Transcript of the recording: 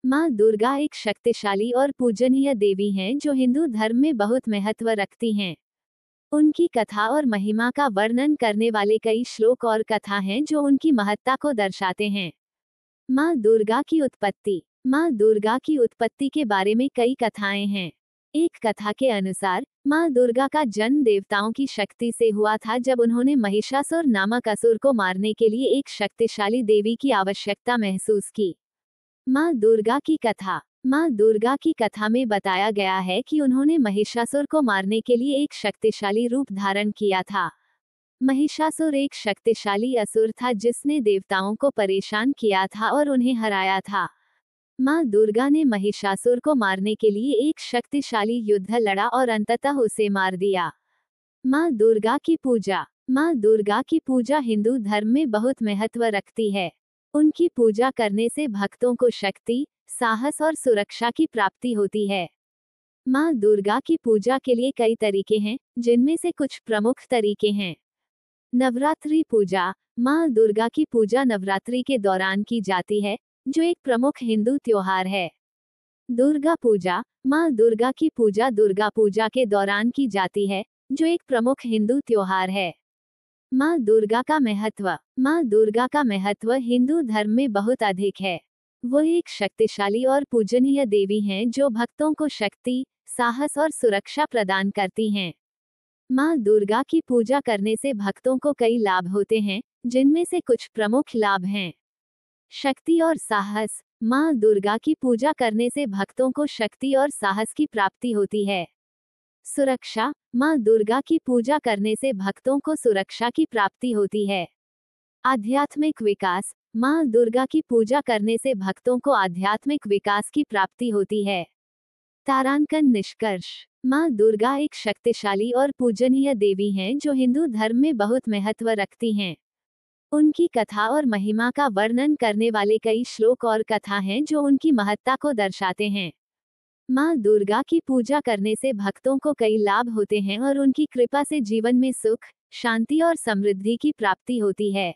माँ दुर्गा एक शक्तिशाली और पूजनीय देवी हैं जो हिंदू धर्म में बहुत महत्व रखती हैं। उनकी कथा और महिमा का वर्णन करने वाले कई श्लोक और कथा हैं जो उनकी महत्ता को दर्शाते हैं। माँ दुर्गा की उत्पत्ति। माँ दुर्गा की उत्पत्ति के बारे में कई कथाएं हैं। एक कथा के अनुसार माँ दुर्गा का जन्म देवताओं की शक्ति से हुआ था जब उन्होंने महिषासुर नामक असुर को मारने के लिए एक शक्तिशाली देवी की आवश्यकता महसूस की। माँ दुर्गा की कथा। माँ दुर्गा की कथा में बताया गया है कि उन्होंने महिषासुर को मारने के लिए एक शक्तिशाली रूप धारण किया था। महिषासुर एक शक्तिशाली असुर था जिसने देवताओं को परेशान किया था और उन्हें हराया था। माँ दुर्गा ने महिषासुर को मारने के लिए एक शक्तिशाली युद्ध लड़ा और अंततः उसे मार दिया। माँ दुर्गा की पूजा। माँ दुर्गा की पूजा हिंदू धर्म में बहुत महत्व रखती है। उनकी पूजा करने से भक्तों को शक्ति, साहस और सुरक्षा की प्राप्ति होती है। माँ दुर्गा की पूजा के लिए कई तरीके हैं, जिनमें से कुछ प्रमुख तरीके हैं। नवरात्रि पूजा। माँ दुर्गा की पूजा नवरात्रि के दौरान की जाती है, जो एक प्रमुख हिंदू त्योहार है। दुर्गा पूजा। माँ दुर्गा की पूजा दुर्गा पूजा के दौरान की जाती है, जो एक प्रमुख हिंदू त्योहार है। माँ दुर्गा का महत्व। माँ दुर्गा का महत्व हिंदू धर्म में बहुत अधिक है। वो एक शक्तिशाली और पूजनीय देवी हैं जो भक्तों को शक्ति, साहस और सुरक्षा प्रदान करती हैं। माँ दुर्गा की पूजा करने से भक्तों को कई लाभ होते हैं, जिनमें से कुछ प्रमुख लाभ हैं। शक्ति और साहस। माँ दुर्गा की पूजा करने से भक्तों को शक्ति और साहस की प्राप्ति होती है। सुरक्षा। माँ दुर्गा की पूजा करने से भक्तों को सुरक्षा की प्राप्ति होती है। आध्यात्मिक विकास। माँ दुर्गा की पूजा करने से भक्तों को आध्यात्मिक विकास की प्राप्ति होती है। तारांकन निष्कर्ष। माँ दुर्गा एक शक्तिशाली और पूजनीय देवी हैं जो हिंदू धर्म में बहुत महत्व रखती हैं। उनकी कथा और महिमा का वर्णन करने वाले कई श्लोक और कथा हैं जो उनकी महत्ता को दर्शाते हैं। माँ दुर्गा की पूजा करने से भक्तों को कई लाभ होते हैं और उनकी कृपा से जीवन में सुख, शांति और समृद्धि की प्राप्ति होती है।